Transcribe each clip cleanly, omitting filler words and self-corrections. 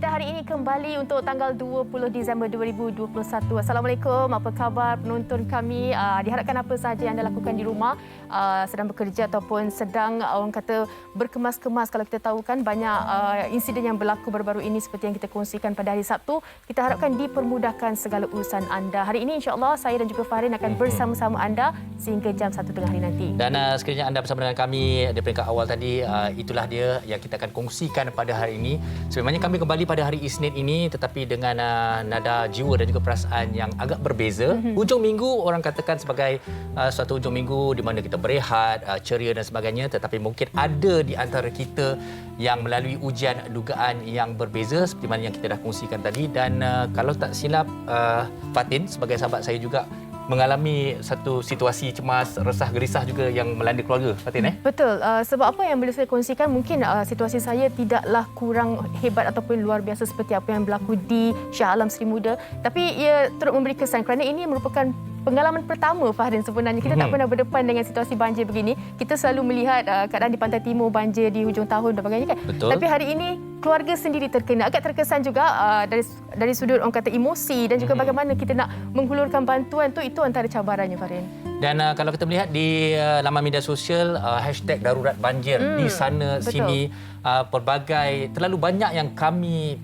kita hari ini kembali untuk tanggal 20 Disember 2021. Assalamualaikum, apa khabar penonton kami? Diharapkan apa sahaja yang anda lakukan di rumah, sedang bekerja ataupun sedang orang kata berkemas-kemas. Kalau kita tahu kan banyak insiden yang berlaku baru-baru ini seperti yang kita kongsikan pada hari Sabtu. Kita harapkan dipermudahkan segala urusan anda. Hari ini insya-Allah saya dan juga Farin akan bersama-sama anda sehingga jam 1 tengah hari nanti. Dan sekiranya anda bersama dengan kami di peringkat awal tadi, itulah dia yang kita akan kongsikan pada hari ini. Sebenarnya kami kembali pada hari Isnin ini tetapi dengan nada jiwa dan juga perasaan yang agak berbeza. Hujung minggu orang katakan sebagai suatu hujung minggu di mana kita berehat, ceria dan sebagainya, tetapi mungkin ada di antara kita yang melalui ujian dugaan yang berbeza seperti mana yang kita dah kongsikan tadi. Dan kalau tak silap, Fatin sebagai sahabat saya juga mengalami satu situasi cemas, resah, gerisah juga yang melanda keluarga, Fatin. Betul. Sebab apa yang boleh saya kongsikan, mungkin situasi saya tidaklah kurang hebat ataupun luar biasa seperti apa yang berlaku di Shah Alam Seri Muda. Tapi ia turut memberi kesan kerana ini merupakan pengalaman pertama, Fahdin, sebenarnya. Kita tak pernah berdepan dengan situasi banjir begini. Kita selalu melihat keadaan di Pantai Timur, banjir di hujung tahun dan sebagainya kan. Betul. Tapi hari ini keluarga sendiri terkena. Agak terkesan juga dari sudut orang kata emosi dan juga bagaimana kita nak menghulurkan bantuan tu, itu antara cabarannya, Fahdin. Dan kalau kita melihat di laman media sosial, hashtag darurat banjir di sana sini, pelbagai terlalu banyak yang kami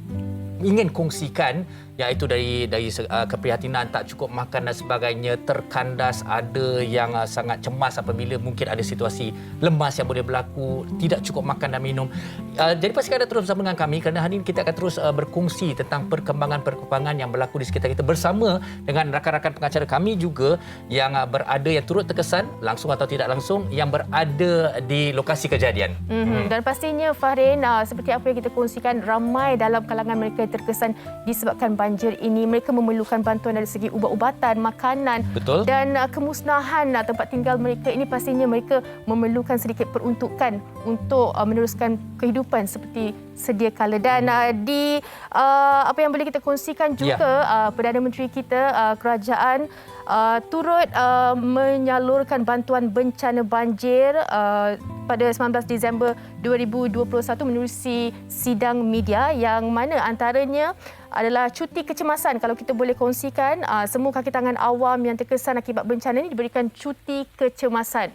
ingin kongsikan, iaitu dari keprihatinan tak cukup makan dan sebagainya, terkandas, ada yang sangat cemas apabila mungkin ada situasi lemas yang boleh berlaku, tidak cukup makan dan minum. Jadi pastikan anda terus bersama dengan kami kerana hari ini kita akan terus berkongsi tentang perkembangan yang berlaku di sekitar kita bersama dengan rakan-rakan pengacara kami juga yang berada, yang turut terkesan langsung atau tidak langsung, yang berada di lokasi kejadian. Dan pastinya, Fahdin, seperti apa yang kita kongsikan, ramai dalam kalangan mereka yang terkesan disebabkan banjir ini. Mereka memerlukan bantuan dari segi ubat-ubatan, makanan. Betul. Dan kemusnahan tempat tinggal mereka ini, pastinya mereka memerlukan sedikit peruntukan untuk meneruskan kehidupan seperti sedia kala. Dan di apa yang boleh kita kongsikan juga, Perdana Menteri kita, kerajaan turut menyalurkan bantuan bencana banjir pada 19 Disember 2021 menerusi sidang media yang mana antaranya adalah cuti kecemasan. Kalau kita boleh kongsikan, semua kaki tangan awam yang terkesan akibat bencana ini diberikan cuti kecemasan.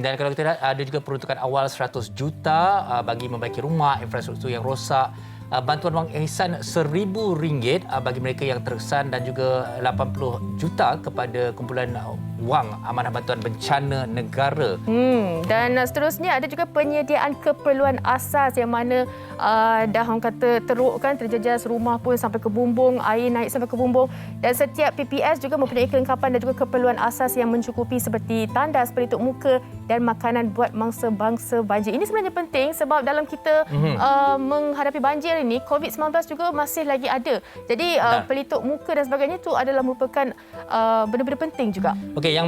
Dan kalau kita lihat, ada juga peruntukan awal 100 juta bagi membaiki rumah, infrastruktur yang rosak. Bantuan wang ihsan RM1,000 bagi mereka yang terkesan dan juga 80 juta kepada kumpulan wang amanah bantuan bencana negara. Dan seterusnya ada juga penyediaan keperluan asas yang mana dah orang kata teruk kan, terjejas rumah pun sampai ke bumbung, air naik sampai ke bumbung, dan setiap PPS juga mempunyai kelengkapan dan juga keperluan asas yang mencukupi seperti tandas, pelitup muka dan makanan buat mangsa-bangsa banjir. Ini sebenarnya penting sebab dalam kita menghadapi banjir ini, COVID-19 juga masih lagi ada. Jadi pelitup muka dan sebagainya itu adalah merupakan benda-benda penting juga. Okey, yang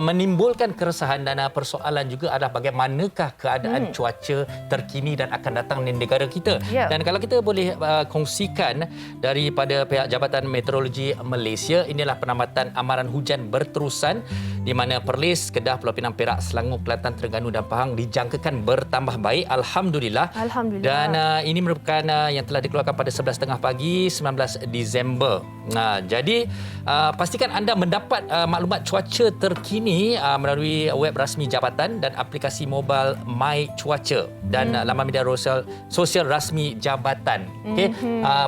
menimbulkan keresahan dan persoalan juga adalah bagaimanakah keadaan cuaca terkini dan akan datang di negara kita. Dan kalau kita boleh kongsikan daripada pihak Jabatan Meteorologi Malaysia, inilah penamatan amaran hujan berterusan di mana Perlis, Kedah, Pulau Pinang, Perak, Selangor, Kelantan, Terengganu dan Pahang dijangkakan bertambah baik. Alhamdulillah. Dan ini merupakan yang telah dikeluarkan pada 11.30 pagi 19 Disember. Jadi pastikan anda mendapat maklumat cuaca terkini melalui web rasmi Jabatan dan aplikasi mobile My Cuaca dan laman media sosial rasmi Jabatan.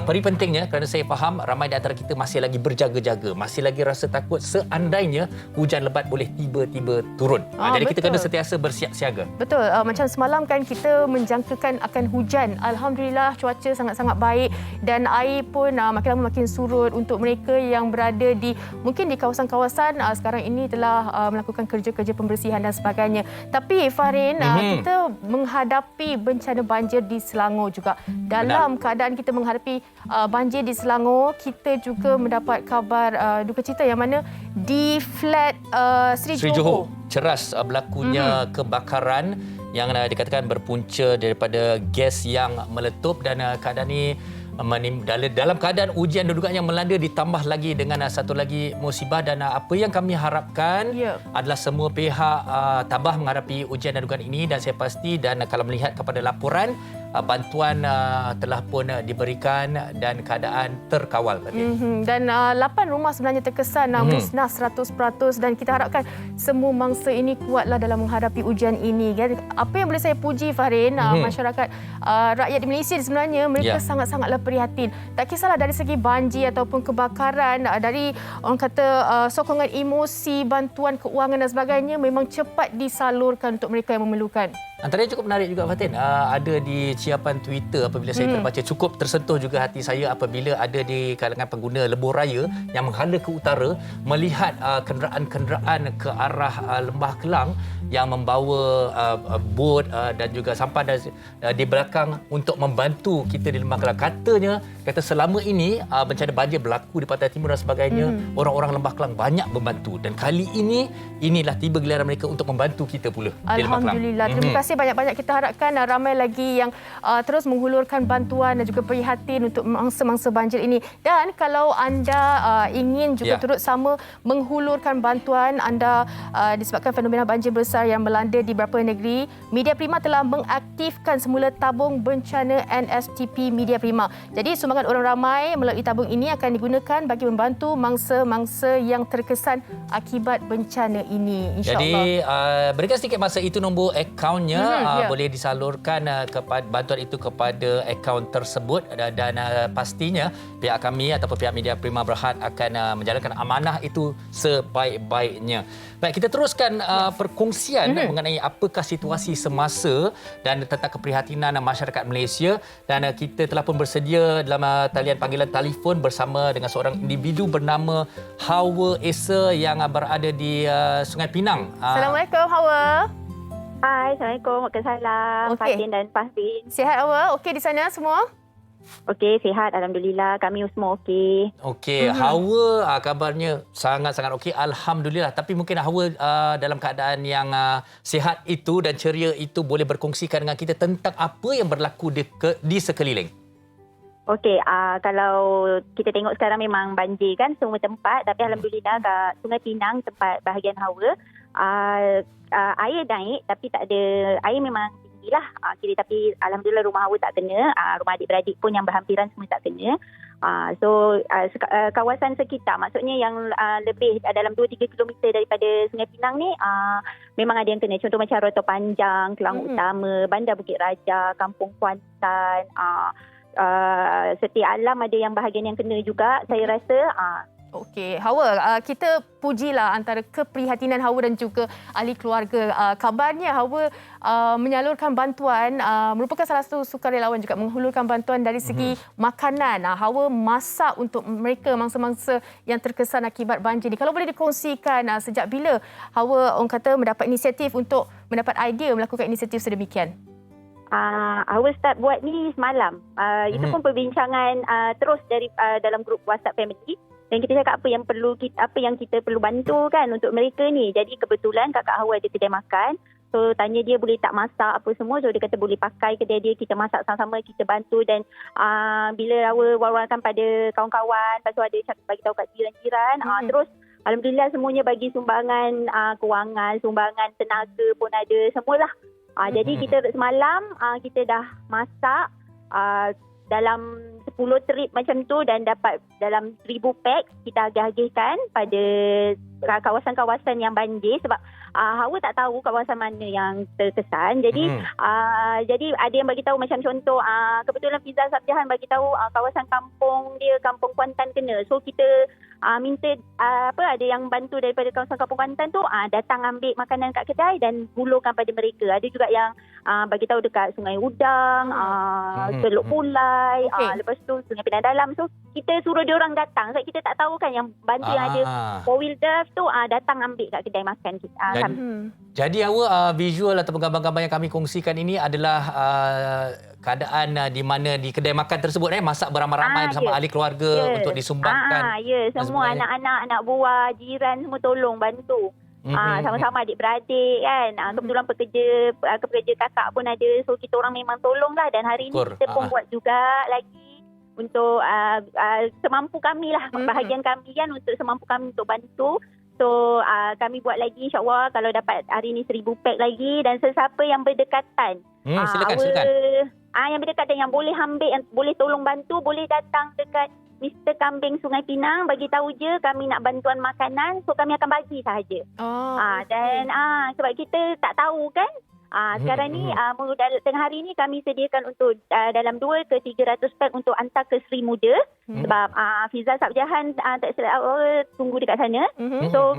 Peri pentingnya kerana saya faham ramai di antara kita masih lagi berjaga-jaga, masih lagi rasa takut seandainya hujan lebat boleh tiba-tiba turun. Jadi kita kena sentiasa bersiap siaga. Betul. Macam semalam kan kita menjangkakan akan hujan. Alhamdulillah cuaca sangat-sangat baik dan air pun makin lama makin surut untuk mereka yang berada di mungkin di kawasan-kawasan sekarang ini telah melakukan kerja-kerja pembersihan dan sebagainya. Tapi Fahdin, kita menghadapi bencana banjir di Selangor juga. Dalam keadaan kita menghadapi banjir di Selangor, kita juga mendapat kabar duka cita yang mana di flat Seri Johor ceras berlakunya kebakaran yang dikatakan berpunca daripada gas yang meletup, dan keadaan ini dalam keadaan ujian dugaan yang melanda ditambah lagi dengan satu lagi musibah. Dan apa yang kami harapkan adalah semua pihak tabah menghadapi ujian dan dugaan ini, dan saya pasti, dan kalau melihat kepada laporan, bantuan telah pun diberikan dan keadaan terkawal. Dan 8 rumah sebenarnya terkesan musnah 100% dan kita harapkan semua mangsa ini kuatlah dalam menghadapi ujian ini. Apa yang boleh saya puji, Fahrin, masyarakat rakyat di Malaysia sebenarnya mereka sangat-sangatlah prihatin. Tak kisahlah dari segi banjir ataupun kebakaran, dari orang kata sokongan emosi, bantuan keuangan dan sebagainya memang cepat disalurkan untuk mereka yang memerlukan. Antara yang cukup menarik juga, Fatin, ada di ciapan Twitter apabila saya terbaca, cukup tersentuh juga hati saya apabila ada di kalangan pengguna lebuh raya yang menghala ke utara melihat kenderaan-kenderaan ke arah Lembah Kelang yang membawa bot dan juga sampah di belakang untuk membantu kita di Lembah Kelang. Kata selama ini bencana banjir berlaku di Pantai Timur dan sebagainya, orang-orang Lembah Kelang banyak membantu dan kali ini inilah tiba giliran mereka untuk membantu kita pula di Lembah Kelang. Alhamdulillah. Terima kasih banyak-banyak. Kita harapkan ramai lagi yang terus menghulurkan bantuan dan juga prihatin untuk mangsa-mangsa banjir ini. Dan kalau anda ingin juga turut sama menghulurkan bantuan anda disebabkan fenomena banjir besar yang melanda di beberapa negeri, Media Prima telah mengaktifkan semula tabung bencana NSTP Media Prima. Jadi sumbangan orang ramai melalui tabung ini akan digunakan bagi membantu mangsa-mangsa yang terkesan akibat bencana ini, insya-Allah. Jadi berikan sedikit masa, itu nombor akaunnya, boleh disalurkan kepada bantuan itu kepada akaun tersebut dan pastinya pihak kami ataupun pihak Media Prima Berhad akan menjalankan amanah itu sebaik-baiknya. Baik, kita teruskan perkongsian mengenai apakah situasi semasa dan tentang keprihatinan masyarakat Malaysia, dan kita telah pun bersedia dalam talian panggilan telefon bersama dengan seorang individu bernama Hawa Esa yang berada di Sungai Pinang. Assalamualaikum, Hawa. Hai, Assalamualaikum. Waalaikumsalam. Fatin dan Fahrin. Sihat, Hawa? Okey di sana semua? Okey, sihat. Alhamdulillah. Kami semua okey. Okey, Hawa kabarnya sangat-sangat okey. Alhamdulillah. Tapi mungkin Hawa dalam keadaan yang sihat itu dan ceria itu boleh berkongsikan dengan kita tentang apa yang berlaku di sekeliling. Okey, kalau kita tengok sekarang memang banjir kan semua tempat. Tapi Alhamdulillah kat Sungai Pinang, tempat bahagian Hawa, air naik tapi tak ada, air memang tinggi lah. Tapi Alhamdulillah rumah Hawa tak kena. Rumah adik-beradik pun yang berhampiran semua tak kena. Kawasan sekitar, maksudnya yang lebih dalam 2-3 kilometer daripada Sungai Pinang ni, memang ada yang kena. Contoh macam Roto Panjang, Kelang Utama, Bandar Bukit Raja, Kampung Kuantan, Setia Alam ada yang bahagian yang kena juga, saya rasa. Okey, Hawa, kita pujilah antara keprihatinan Hawa dan juga ahli keluarga. Kabarnya Hawa menyalurkan bantuan, merupakan salah satu sukarelawan juga menghulurkan bantuan dari segi makanan. Hawa masak untuk mereka mangsa-mangsa yang terkesan akibat banjir ni. Kalau boleh dikongsikan, sejak bila Hawa orang kata mendapat inisiatif untuk mendapat idea melakukan inisiatif sedemikian? Hawa start buat ni semalam. Itu pun perbincangan terus dari dalam grup WhatsApp family. Dan kita cakap apa yang kita perlu bantu kan untuk mereka ni. Jadi kebetulan kakak Hawa ada kedai makan. So tanya dia boleh tak masak apa semua. So dia kata boleh pakai kedai dia, kita masak sama-sama, kita bantu. Dan bila Hawa war-warkan pada kawan-kawan, lepas tu ada bagi tahu kat jiran-jiran, terus alhamdulillah semuanya bagi sumbangan kewangan, sumbangan tenaga pun ada, semualah. Jadi kita semalam kita dah masak dalam 10 trip macam tu dan dapat dalam 1000 pack kita agih-agihkan pada kawasan-kawasan yang banjir, sebab Hawa tak tahu kawasan mana yang terkesan. Jadi jadi ada yang bagi tahu, macam contoh kebetulan Fiza Sabjahan bagi tahu kawasan kampung dia, Kampung Kuantan kena. So kita minta ada yang bantu daripada kawasan Kampung Kuantan tu datang ambil makanan kat kedai dan hulurkan pada mereka. Ada juga yang bagi tahu dekat Sungai Udang, Teluk Pulai, lepas tu Sungai Pinang Dalam. So kita suruh dia orang datang, sebab kita tak tahu kan yang bantu yang ada 4-wheel drive tu datang ambil kat kedai makan kita. Jadi Hawa, visual atau gambar-gambar yang kami kongsikan ini adalah keadaan di mana di kedai makan tersebut masak beramai-ramai bersama ahli keluarga untuk disumbangkan. Semua anak-anak, anak buah, jiran semua tolong bantu. Sama-sama adik-beradik kan. Kebetulan pekerja kakak pun ada. So kita orang memang tolonglah, dan hari ini kita pun buat juga lagi untuk semampu kami lah, bahagian kami kan, untuk semampu kami untuk bantu. So kami buat lagi, insyaAllah kalau dapat hari ni 1000 pack lagi. Dan sesiapa yang berdekatan, silakan. yang berdekat dan yang boleh ambil, yang boleh tolong bantu, boleh datang dekat Mr. Kambing Sungai Pinang, bagi tahu je kami nak bantuan makanan, so kami akan bagi sahaja. Dan sebab kita tak tahu kan. Sekarang ni tengah hari ni kami sediakan untuk dalam 2 ke 300 pack untuk hantar ke Sri Muda. Sebab Fiza Sabjahan tak silap tunggu dekat sana. So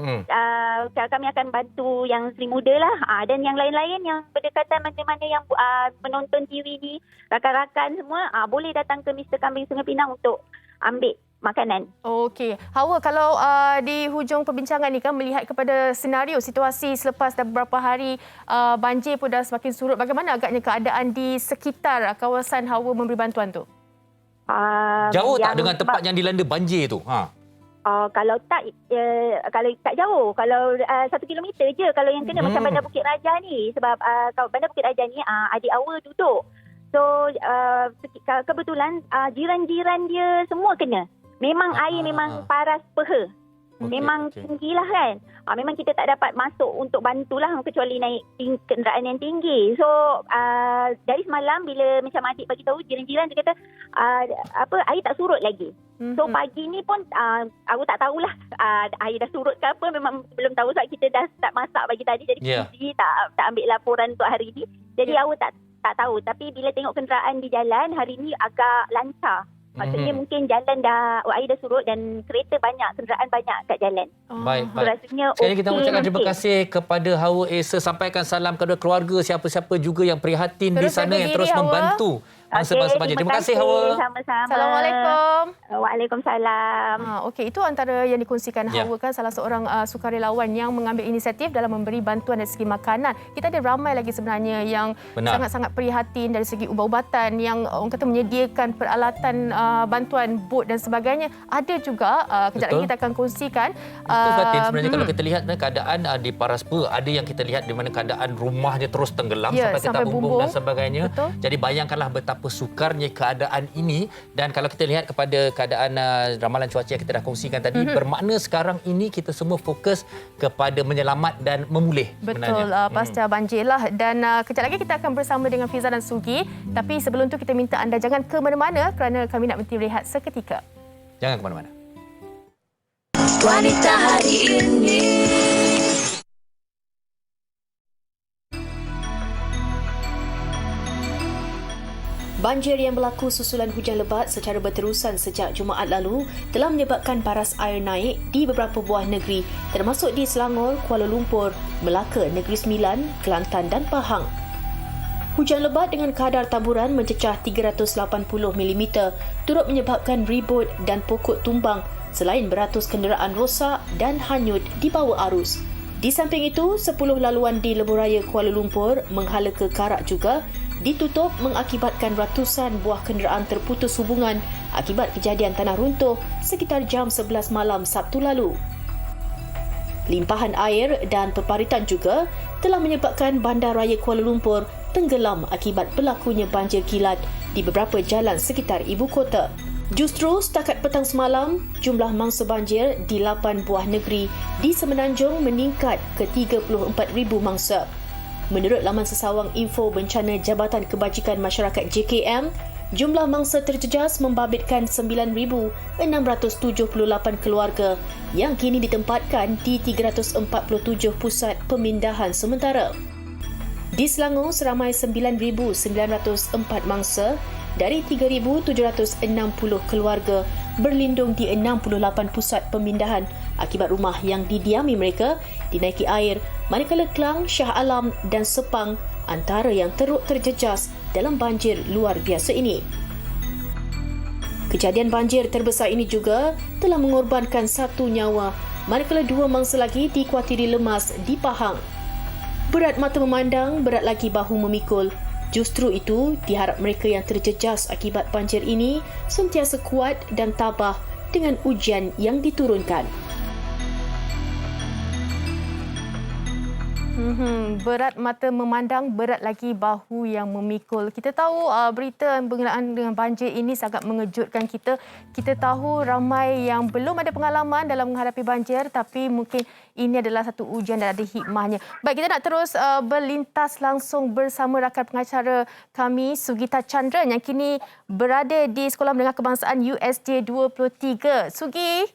kami akan bantu yang Sri Muda lah. Dan yang lain-lain yang berdekatan, mana-mana yang menonton TV ni, rakan-rakan semua boleh datang ke Mr. Kambing Sungai Pinang untuk ambil makanan. Okey. Hawa, kalau di hujung perbincangan ni kan melihat kepada senario situasi selepas dah beberapa hari banjir pun dah semakin surut, bagaimana agaknya keadaan di sekitar kawasan Hawa memberi bantuan tu? Jauh tak dengan tempat yang dilanda banjir tu? Kalau tak jauh, kalau 1 kilometer je kalau yang kena macam Bandar Bukit Raja ni, sebab kalau Bandar Bukit Raja ni adik awal duduk. So kebetulan jiran-jiran dia semua kena. Memang air memang paras peha. Memang tinggilah kan. Memang kita tak dapat masuk untuk bantulah kecuali naik kenderaan yang tinggi. So dari semalam bila macam adik bagi tahu, jiran-jiran dia kata air tak surut lagi. So pagi ni pun aku tak tahulah air dah surut ke apa, memang belum tahu sebab kita dah start masak pagi tadi, jadi tak ambil laporan untuk hari ni. Jadi aku tak tahu, tapi bila tengok kenderaan di jalan hari ni agak lancar. Maksudnya mungkin jalan air dah surut dan kereta banyak, kenderaan banyak kat jalan. Baik. Rasanya sekali kita ucapkan terima kasih kepada Hawa Esa. Sampaikan salam kepada keluarga, siapa-siapa juga yang prihatin di sana, yang terus membantu bangsa-bangsa banjir. Terima kasih Hawa. Sama-sama. Assalamualaikum. Waalaikumsalam. Okey, itu antara yang dikongsikan Hawa kan, salah seorang sukarelawan yang mengambil inisiatif dalam memberi bantuan dari segi makanan. Kita ada ramai lagi sebenarnya yang sangat-sangat prihatin dari segi ubat-ubatan, yang orang kata menyediakan peralatan bantuan bot dan sebagainya. Ada juga kejap lagi kita akan kongsikan. Betul Fatin, sebenarnya kalau kita lihat keadaan di Paraspa, ada yang kita lihat di mana keadaan rumahnya terus tenggelam sampai bumbung dan sebagainya. Betul. Jadi bayangkanlah betapa sukarnya keadaan ini. Dan kalau kita lihat kepada keadaan ramalan cuaca yang kita dah kongsikan tadi, bermakna sekarang ini kita semua fokus kepada menyelamat dan memulih. Betul, pasca banjir lah. Dan kejap lagi kita akan bersama dengan Fiza dan Sugi. Tapi sebelum tu kita minta anda jangan ke mana-mana kerana kami nak berhenti rehat seketika. Jangan ke mana-mana. Wanita hari ini. Banjir yang berlaku susulan hujan lebat secara berterusan sejak Jumaat lalu telah menyebabkan paras air naik di beberapa buah negeri termasuk di Selangor, Kuala Lumpur, Melaka, Negeri Sembilan, Kelantan dan Pahang. Hujan lebat dengan kadar taburan mencecah 380 mm turut menyebabkan ribut dan pokok tumbang selain beratus kenderaan rosak dan hanyut di bawah arus. Di samping itu, 10 laluan di Lebuhraya Kuala Lumpur menghala ke Karak juga ditutup mengakibatkan ratusan buah kenderaan terputus hubungan akibat kejadian tanah runtuh sekitar jam 11 malam Sabtu lalu. Limpahan air dan peparitan juga telah menyebabkan Bandaraya Kuala Lumpur tenggelam akibat berlakunya banjir kilat di beberapa jalan sekitar ibu kota. Justru setakat petang semalam, jumlah mangsa banjir di 8 buah negeri di Semenanjung meningkat ke 34,000 mangsa. Menurut laman sesawang info bencana Jabatan Kebajikan Masyarakat JKM, jumlah mangsa terjejas membabitkan 9,678 keluarga yang kini ditempatkan di 347 pusat pemindahan sementara. Di Selangor, seramai 9,904 mangsa dari 3,760 keluarga berlindung di 68 pusat pemindahan akibat rumah yang didiami mereka dinaiki air, manakala Klang, Shah Alam dan Sepang antara yang teruk terjejas dalam banjir luar biasa ini. Kejadian banjir terbesar ini juga telah mengorbankan 1 nyawa, manakala 2 mangsa lagi dikuatiri lemas di Pahang. Berat mata memandang, berat lagi bahu memikul. Justru itu, diharap mereka yang terjejas akibat banjir ini sentiasa kuat dan tabah dengan ujian yang diturunkan. Berat mata memandang, berat lagi bahu yang memikul. Kita tahu berita berkenaan dengan banjir ini sangat mengejutkan kita. Kita tahu ramai yang belum ada pengalaman dalam menghadapi banjir, tapi mungkin ini adalah satu ujian dan ada hikmahnya. Baik, kita nak terus berlintas langsung bersama rakan pengacara kami, Sugita Chandra, yang kini berada di Sekolah Menengah Kebangsaan USJ 23. Sugi.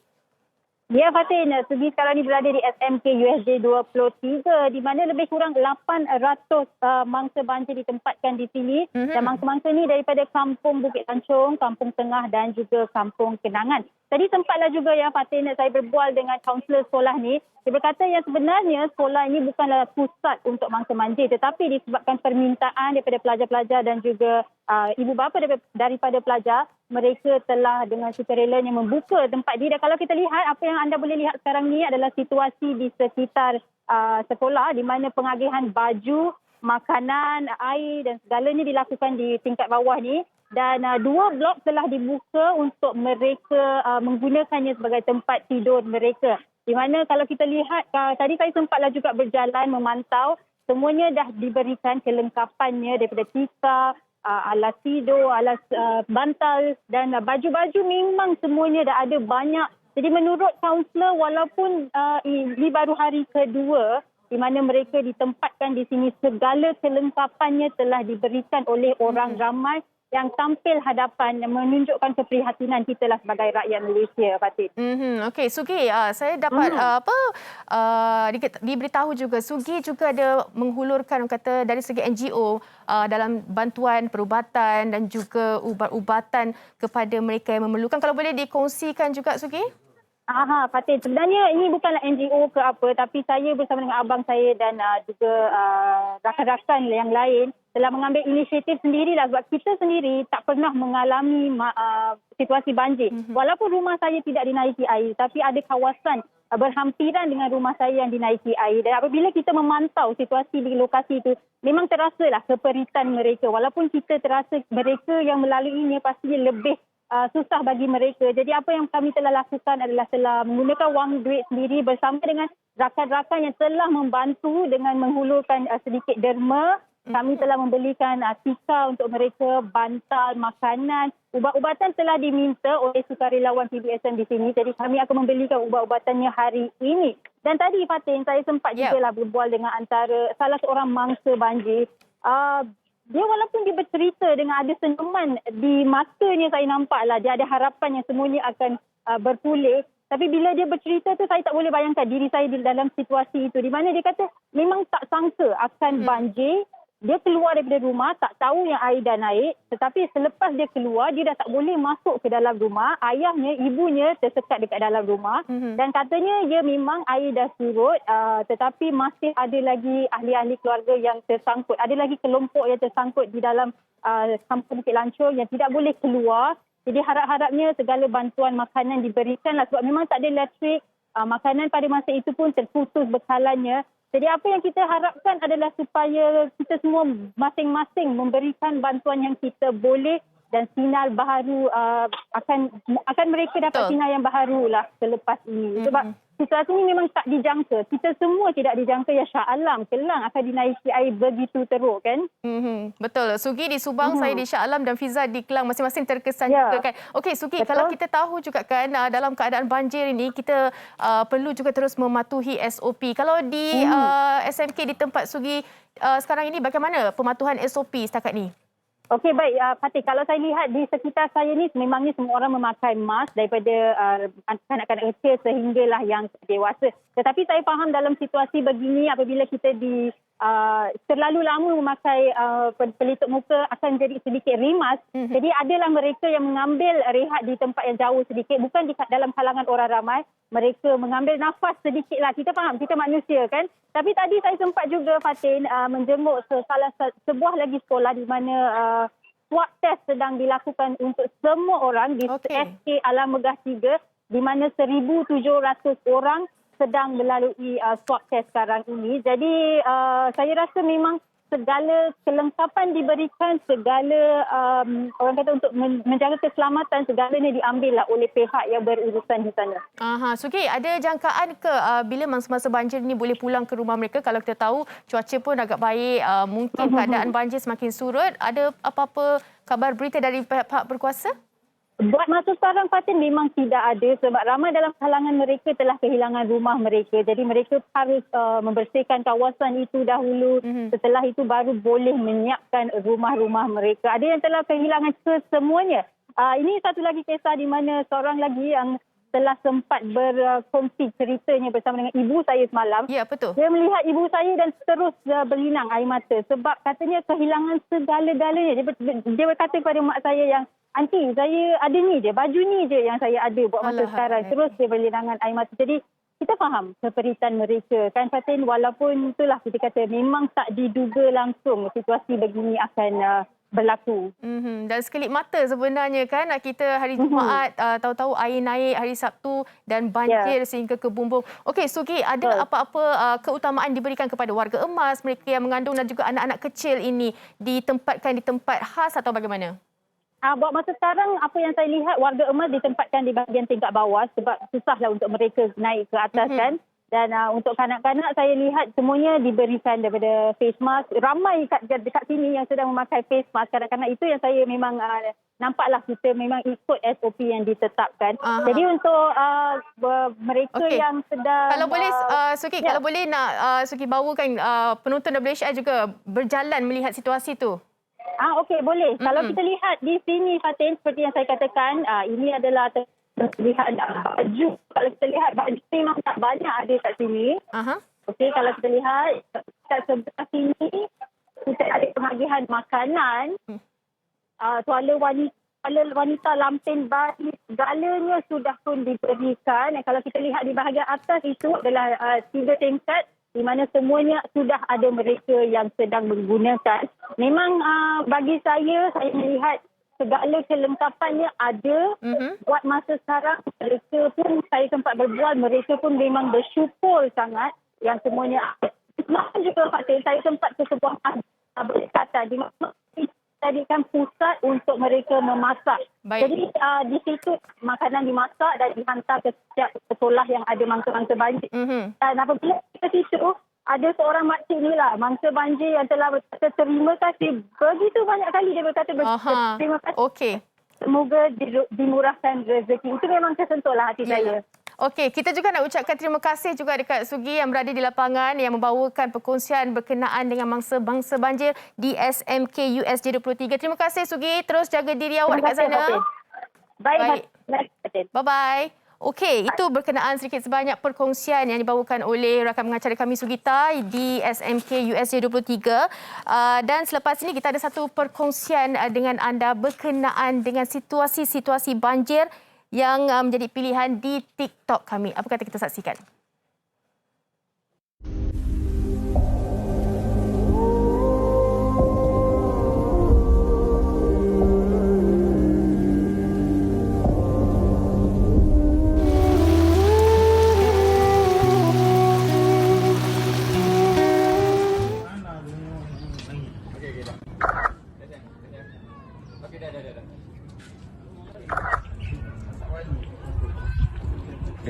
Ya, Fatin. Sugi sekarang ni berada di SMK USJ 23 di mana lebih kurang 800 mangsa banjir ditempatkan di sini. Dan mangsa-mangsa ni daripada Kampung Bukit Tancung, Kampung Tengah dan juga Kampung Kenangan. Tadi sempatlah juga ya Fatin, saya berbual dengan kaunselor sekolah ni. Dia berkata yang sebenarnya sekolah ini bukanlah pusat untuk mangsa banjir, tetapi disebabkan permintaan daripada pelajar-pelajar dan juga ibu bapa daripada pelajar, mereka telah dengan sukarelanya membuka tempat ini. Dan kalau kita lihat, apa yang anda boleh lihat sekarang ni adalah situasi di sekitar sekolah di mana pengagihan baju, makanan, air dan segalanya dilakukan di tingkat bawah ni. Dan 2 blok telah dibuka untuk mereka menggunakannya sebagai tempat tidur mereka. Di mana kalau kita lihat, tadi saya sempatlah juga berjalan memantau, semuanya dah diberikan kelengkapannya daripada tikar, alas tidur, alas bantal dan baju-baju memang semuanya dah ada banyak. Jadi menurut kaunselor, walaupun ini baru hari kedua di mana mereka ditempatkan di sini, segala kelengkapannya telah diberikan oleh orang ramai yang tampil hadapan, menunjukkan keprihatinan kita lah sebagai rakyat Malaysia, Fatin. Okey, Sugi, saya dapat diberitahu juga, Sugi juga ada menghulurkan kata dari segi NGO dalam bantuan perubatan dan juga ubat-ubatan kepada mereka yang memerlukan. Kalau boleh dikongsikan juga, Sugi? Fatin, sebenarnya ini bukanlah NGO ke apa, tapi saya bersama dengan abang saya dan juga rakan-rakan yang lain telah mengambil inisiatif sendirilah sebab kita sendiri tak pernah mengalami situasi banjir. Walaupun rumah saya tidak dinaiki air, tapi ada kawasan berhampiran dengan rumah saya yang dinaiki air. Dan apabila kita memantau situasi di lokasi itu, memang terasalah keperitan mereka. Walaupun kita terasa mereka yang melaluinya pastinya lebih susah bagi mereka. Jadi apa yang kami telah lakukan adalah telah menggunakan wang duit sendiri bersama dengan rakan-rakan yang telah membantu dengan menghulurkan sedikit derma. Kami telah membelikan tikar untuk mereka, bantal, makanan. Ubat-ubatan telah diminta oleh sukarelawan PBSM di sini. Jadi kami akan membelikan ubat-ubatannya hari ini. Dan tadi Fatin, saya sempat juga lah berbual dengan antara salah seorang mangsa banjir. Dia walaupun dia bercerita dengan ada senyuman di matanya, saya nampaklah dia ada harapan yang semuanya akan berpulih. Tapi bila dia bercerita tu, saya tak boleh bayangkan diri saya dalam situasi itu. Di mana dia kata memang tak sangka akan banjir. Dia keluar daripada rumah, tak tahu yang air dah naik. Tetapi selepas dia keluar, dia dah tak boleh masuk ke dalam rumah. Ayahnya, ibunya tersekat dekat dalam rumah. Dan katanya dia memang air dah surut. Tetapi masih ada lagi ahli-ahli keluarga yang tersangkut. Ada lagi kelompok yang tersangkut di dalam Kampung Bukit Lancur yang tidak boleh keluar. Jadi harap-harapnya segala bantuan makanan diberikanlah. Sebab memang tak ada elektrik. Makanan pada masa itu pun terputus bekalannya. Jadi apa yang kita harapkan adalah supaya kita semua masing-masing memberikan bantuan yang kita boleh dan sinar baharu akan mereka dapat sinar yang baharu lah selepas ini. Sebab situasi ini memang tak dijangka. Kita semua tidak dijangka ya Shah Alam. Kelang akan dinaiki air begitu teruk kan? Betul. Sugi di Subang, saya di Shah Alam dan Fiza di Kelang masing-masing terkesan juga kan. Okey Sugi, kalau kita tahu juga kan dalam keadaan banjir ini kita perlu juga terus mematuhi SOP. Kalau di SMK di tempat Sugi sekarang ini bagaimana pematuhan SOP setakat ni? Okey, baik Fatih. Kalau saya lihat di sekitar saya ni memangnya semua orang memakai mask daripada kanak-kanak kecil sehinggalah yang dewasa. Tetapi saya faham dalam situasi begini apabila kita terlalu lama memakai pelitup muka akan jadi sedikit rimas. Jadi adalah mereka yang mengambil rehat di tempat yang jauh sedikit. Bukan di dalam kalangan orang ramai. Mereka mengambil nafas sedikitlah. Kita faham, kita manusia kan. Tapi tadi saya sempat juga Fatin menjenguk sebuah lagi sekolah di mana swab test sedang dilakukan untuk semua orang di SK Alam Megah 3 di mana 1,700 orang sedang melalui swab test sekarang ini. Jadi saya rasa memang segala kelengkapan diberikan, segala orang kata untuk menjaga keselamatan, segalanya diambillah oleh pihak yang berurusan di sana. Sugi, ada jangkaan ke bila masa-masa banjir ni boleh pulang ke rumah mereka? Kalau kita tahu cuaca pun agak baik, mungkin keadaan banjir semakin surut. Ada apa-apa kabar berita dari pihak berkuasa? Buat masa sekarang, Fatin, memang tidak ada sebab ramai dalam kalangan mereka telah kehilangan rumah mereka. Jadi mereka harus membersihkan kawasan itu dahulu. Setelah itu baru boleh menyiapkan rumah-rumah mereka. Ada yang telah kehilangan kesemuanya. Ini satu lagi kisah di mana seorang lagi yang telah sempat berkongsi ceritanya bersama dengan ibu saya semalam. Ya, betul. Dia melihat ibu saya dan terus berlinang air mata sebab katanya kehilangan segala-galanya. Dia berkata kepada mak saya yang, "Aunty, saya ada ni je, baju ni je yang saya ada buat masa sekarang." Terus dia berlinangan air mata. Jadi kita faham keperitan mereka. Kan Fatin, walaupun itulah kita kata memang tak diduga langsung situasi begini akan berlaku. Dan sekelip mata sebenarnya kan kita hari Jumaat tahu-tahu air naik hari Sabtu dan banjir sehingga ke bumbung. Okey, Sugi, ada apa-apa keutamaan diberikan kepada warga emas, mereka yang mengandung dan juga anak-anak kecil ini ditempatkan di tempat khas atau bagaimana? Buat masa sekarang, apa yang saya lihat, warga emas ditempatkan di bahagian tingkat bawah sebab susahlah untuk mereka naik ke atas kan. Dan untuk kanak-kanak, saya lihat semuanya diberikan daripada face mask. Ramai dekat sini yang sedang memakai face mask. Kanak-kanak itu yang saya memang nampaklah kita memang ikut SOP yang ditetapkan. Jadi untuk mereka yang sedang... Kalau boleh, Sugi, kalau boleh nak Sugi bawakan penonton WHI juga berjalan melihat situasi tu. Okey, boleh. Kalau kita lihat di sini, Fatin, seperti yang saya katakan, ini adalah terlihat baju. Kalau kita lihat, baju memang tak banyak ada kat sini. Okey, kalau kita lihat, kat sebelah sini, kita ada pembagian makanan. Tuala wanita, lampen bayi, segalanya sudah pun diberikan. Dan kalau kita lihat di bahagian atas itu adalah 3 tingkat, di mana semuanya sudah ada mereka yang sedang menggunakan. Memang bagi saya melihat segala kelengkapannya ada. Buat masa sekarang, mereka pun, saya sempat berbual, mereka pun memang bersyukur sangat yang semuanya ada. Maksud juga, Fatin, saya sempat ke sebuah berdekatan di mana jadikan pusat untuk mereka memasak. Jadi di situ makanan dimasak dan dihantar ke setiap sekolah yang ada mangsa-mangsa banjir. Dan apabila ke situ, ada seorang makcik ni lah, mangsa banjir yang telah berkata terima kasih. Begitu banyak kali dia berkata terima kasih. Okey. Semoga dimurahkan rezeki. Itu memang tersentuhlah hati saya. Okey, kita juga nak ucapkan terima kasih juga dekat Sugi yang berada di lapangan yang membawakan perkongsian berkenaan dengan mangsa-mangsa banjir di SMK USJ 23. Terima kasih Sugi, terus jaga diri awak dekat sana. Baik. Bye-bye. Okey, itu berkenaan sedikit sebanyak perkongsian yang dibawakan oleh rakan pengacara kami Sugita di SMK USJ 23. Dan selepas ini kita ada satu perkongsian dengan anda berkenaan dengan situasi-situasi banjir yang menjadi pilihan di TikTok kami. Apa kata kita saksikan?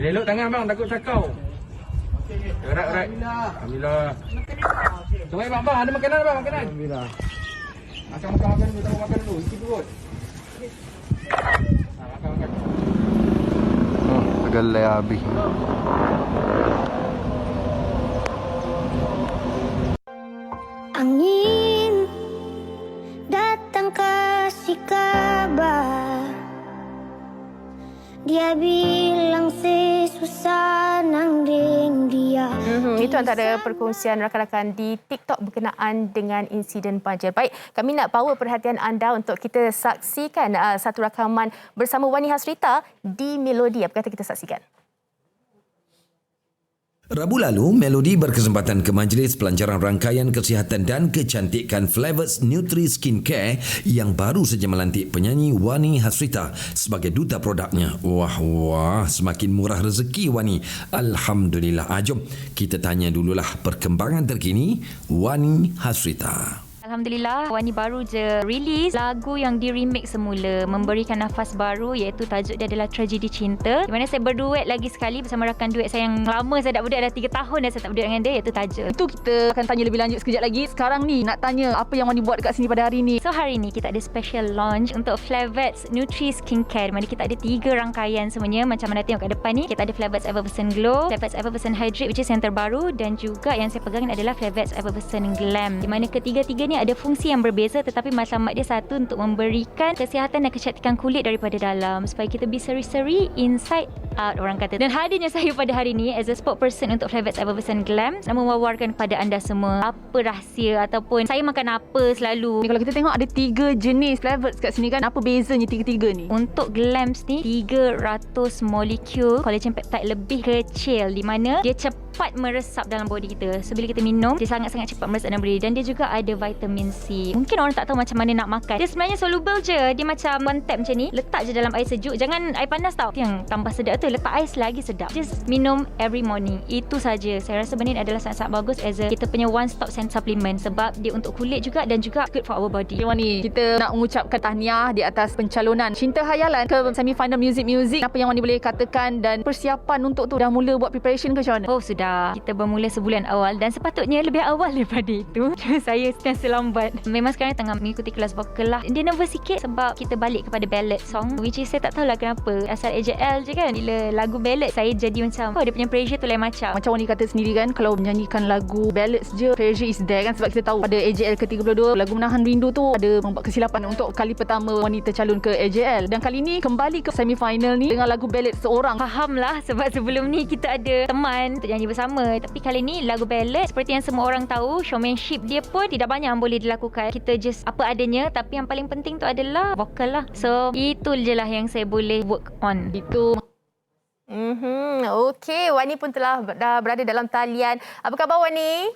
Elok tangan bang, takut sakau. Erat. Alhamdulillah. Tunggu bang, ada makanan bang, makanan. Alhamdulillah. Makan dulu, makan dulu. Isi perut. Makan. Gelai habis. Angin datang kasih kabar, dia bilang sesusah nang deng dia. Itu antara perkongsian rakan-rakan di TikTok berkenaan dengan insiden banjir. Baik, kami nak bawa perhatian anda untuk kita saksikan satu rakaman bersama Wani Hasrita di Melodi. Apa kata kita saksikan? Rabu lalu, Melody berkesempatan ke Majlis Pelancaran Rangkaian Kesihatan dan Kecantikan Flavors Nutri Skincare yang baru saja melantik penyanyi Wani Hasrita sebagai duta produknya. Wah, semakin murah rezeki Wani. Alhamdulillah. Jom kita tanya dululah perkembangan terkini Wani Hasrita. Alhamdulillah, Wani baru je release lagu yang di-remake semula, memberikan nafas baru, iaitu tajuk dia adalah Tragedi Cinta, di mana saya berduet lagi sekali bersama rakan duet saya yang lama saya tak berduet, dah 3 tahun dah saya tak berduet dengan dia, iaitu Taja. Itu kita akan tanya lebih lanjut sekejap lagi. Sekarang ni nak tanya apa yang Wani buat dekat sini pada hari ni. So hari ni kita ada special launch untuk Flavets Nutri Skincare, di mana kita ada 3 rangkaian semuanya. Macam mana tengok kat depan ni, kita ada Flavets Effervescent Glow, Flavets Effervescent Hydrate, which is yang terbaru, dan juga yang saya pegang adalah Flavets Effervescent Glam, di mana ketiga-tiga ni ada fungsi yang berbeza, tetapi matlamat dia satu, untuk memberikan kesihatan dan kecantikan kulit daripada dalam, supaya kita berseri-seri inside out, orang kata. Dan hadirnya saya pada hari ni as a spokesperson untuk Flavets Effervescent Glam, nak mewawarkan kepada anda semua apa rahsia ataupun saya makan apa selalu. Kalau kita tengok ada 3 jenis flavors kat sini kan, apa bezanya tiga-tiga ni? Untuk Glams ni 300 molekul collagen peptide lebih kecil, di mana dia cepat meresap dalam body kita. So bila kita minum, dia sangat-sangat cepat meresap dalam body, dan dia juga ada vitamin C. Mungkin orang tak tahu macam mana nak makan. Dia sebenarnya soluble je. Dia macam one tap macam ni, letak je dalam air sejuk. Jangan air panas tau. Yang tambah sedap tu, letak ais lagi sedap. Just minum every morning. Itu saja. Saya rasa benda ni adalah sangat-sangat bagus as a kita punya one stop supplement, sebab dia untuk kulit juga dan juga good for our body. Wani, kita nak mengucapkan tahniah di atas pencalonan Cinta Hayalan ke semi-final Music. Apa yang Wani boleh katakan, dan persiapan untuk tu dah mula buat preparation ke macam mana? Oh sudah. Kita bermula sebulan awal, dan sepatutnya lebih awal daripada itu. Saya sentiasa lambat. Memang sekarang tengah mengikuti kelas vokal lah. Dia nervous sikit sebab kita balik kepada ballad song, which is saya tak tahulah kenapa. Asal AJL je kan. Bila lagu ballad, saya jadi macam dia punya pressure tu lain macam. Macam Wani kata sendiri kan, kalau menyanyikan lagu ballads je, pressure is there kan. Sebab kita tahu pada AJL ke-32, lagu Menahan Rindu tu ada membuat kesilapan untuk kali pertama Wani tercalon ke AJL. Dan kali ni kembali ke semi-final ni dengan lagu ballad seorang. Faham lah, sebab sebelum ni kita ada teman untuk nyanyi bersama. Tapi kali ni lagu ballad, seperti yang semua orang tahu, showmanship dia pun tidak banyak yang boleh dilakukan. Kita just apa adanya, tapi yang paling penting tu adalah vokal lah. So itu je lah yang saya boleh work on. Itu. Okey, Wani pun dah berada dalam talian. Apa khabar Wani?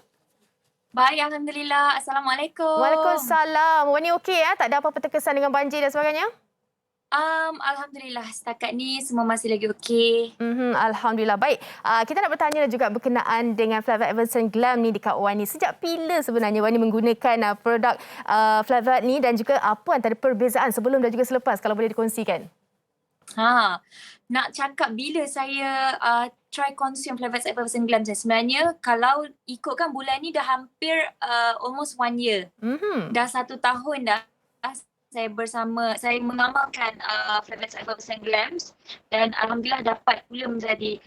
Baik, Alhamdulillah. Assalamualaikum. Waalaikumsalam. Wani okey ya? Tak ada apa-apa terkesan dengan banjir dan sebagainya? Alhamdulillah, setakat ni semua masih lagi okey. Alhamdulillah. Baik, kita nak bertanya juga berkenaan dengan Flavets Effervescent Glam ni dekat Wani. Sejak bila sebenarnya Wani menggunakan produk Flavets ni, dan juga apa antara perbezaan sebelum dan juga selepas, kalau boleh dikongsikan? Nak cakap bila saya try consume Flavets Effervescent Glam, sebenarnya kalau ikutkan bulan ni dah hampir almost 1 year. Dah 1 tahun dah saya mengamalkan Flavets Effervescent Glam, dan alhamdulillah dapat pula menjadi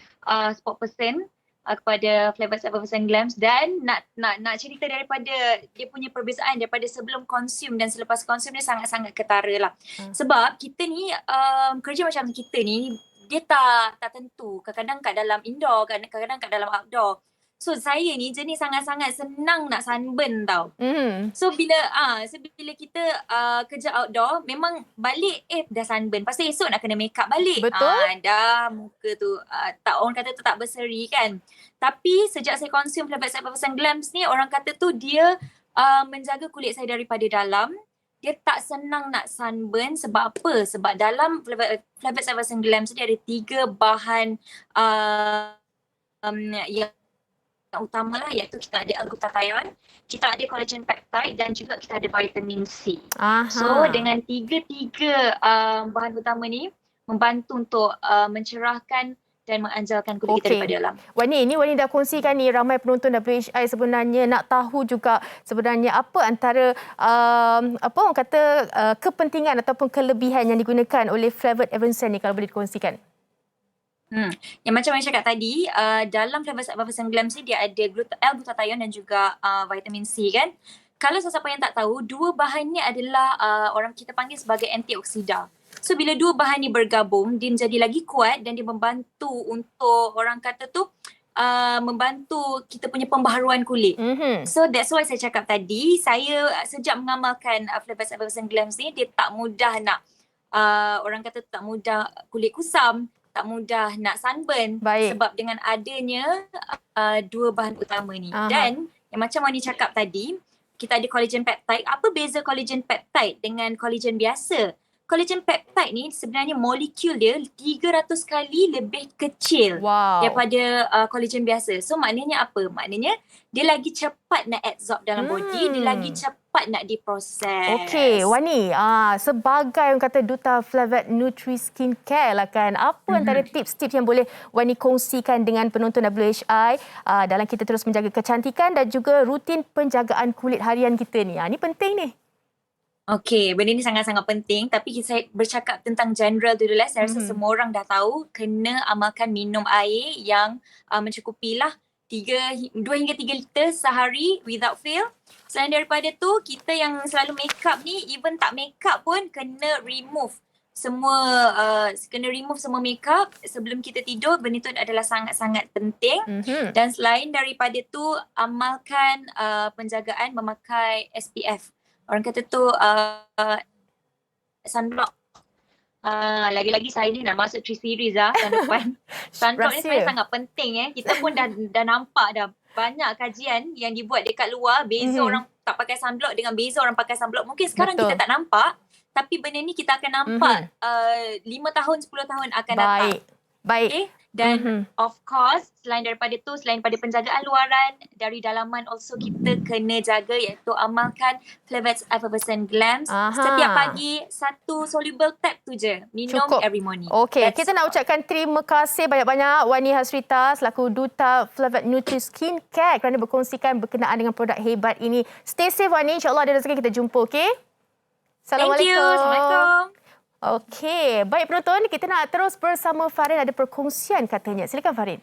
spokesperson kepada Flavets Effervescent Glam. Dan nak cerita daripada dia punya perbezaan daripada sebelum konsum dan selepas konsum, dia sangat-sangat ketara lah. Sebab kita ni kerja macam kita ni, dia tak tentu. Kadang-kadang kat dalam indoor, kadang-kadang kat dalam outdoor. So saya ni jenis sangat-sangat senang nak sunburn tau. So bila kita kerja outdoor, memang balik dah sunburn. Lepas tu esok nak kena make up balik. Betul. Dah muka tu tak, orang kata tu tak berseri kan. Tapi sejak saya consume Flavets Effervescent Glam ni, orang kata tu dia menjaga kulit saya daripada dalam. Dia tak senang nak sunburn. Sebab apa? Sebab dalam Flavets Effervescent Glam dia ada 3 bahan yang utama lah, iaitu kita ada glutathione, kita ada collagen peptide, dan juga kita ada vitamin C. So dengan tiga bahan utama ni membantu untuk mencerahkan dan menganjalkan kulit kita daripada dalam. Wani dah kongsikan ni, ramai penonton WHI sebenarnya nak tahu juga sebenarnya apa antara orang kata kepentingan ataupun kelebihan yang digunakan oleh Flavets Effervescent ni, kalau boleh dikongsikan. Yang macam yang cakap tadi, dalam Flavets Effervescent Glam ni dia ada L-glutathione dan juga vitamin C kan. Kalau sesiapa yang tak tahu, 2 bahan ni adalah orang kita panggil sebagai antioksida. So bila 2 bahan ni bergabung, dia menjadi lagi kuat dan dia membantu untuk orang kata tu membantu kita punya pembaharuan kulit. So that's why saya cakap tadi, saya sejak mengamalkan Flavets Effervescent Glam ni, dia tak mudah nak orang kata tak mudah kulit kusam, tak mudah nak sunburn. Baik. Sebab dengan adanya dua bahan utama ni. Aha. Dan yang macam Wani cakap tadi, kita ada collagen peptide. Apa beza collagen peptide dengan collagen biasa? Collagen peptide ni sebenarnya molekul dia 300 kali lebih kecil daripada collagen biasa. So maknanya apa? Maknanya dia lagi cepat nak absorb dalam body, dia lagi cepat nak diproses. Okey, Wani, sebagai orang kata duta Flavet Nutri Skincare lah kan, apa antara tips-tips yang boleh Wani kongsikan dengan penonton WHI dalam kita terus menjaga kecantikan dan juga rutin penjagaan kulit harian kita ni? Ini penting ni. Okey, benda ni sangat-sangat penting, tapi saya bercakap tentang general dulu lah. Saya rasa semua orang dah tahu kena amalkan minum air yang mencukupi lah 2 hingga 3 liter sehari without fail. Selain daripada tu, kita yang selalu make up ni, even tak make up pun kena remove semua make up sebelum kita tidur. Benda tu adalah sangat-sangat penting. Dan selain daripada tu, amalkan penjagaan memakai SPF. Orang kata tu sunblock. Lagi-lagi saya ni nak masuk 3 series tahun depan. Sunblock ni sebenarnya sangat penting. Kita pun dah nampak dah banyak kajian yang dibuat dekat luar. Beza orang tak pakai sunblock dengan beza orang pakai sunblock. Mungkin sekarang kita tak nampak. Tapi benda ni kita akan nampak 5 tahun, 10 tahun akan datang. Baik. Okay? Dan of course, selain daripada penjagaan luaran, dari dalaman also kita kena jaga, iaitu amalkan Flavet's Effervescent Glams. Setiap pagi, 1 soluble tab tu je. Minum every morning. Okey, kita nak ucapkan terima kasih banyak-banyak Wani Hasrita selaku duta Flavet Nutri Skincare kerana berkongsikan berkenaan dengan produk hebat ini. Stay safe Wani, insya-Allah ada rezeki kita jumpa, okey? Assalamualaikum. Thank you. Assalamualaikum. Okey, baik penonton, kita nak terus bersama Farin, ada perkongsian katanya. Silakan Farin.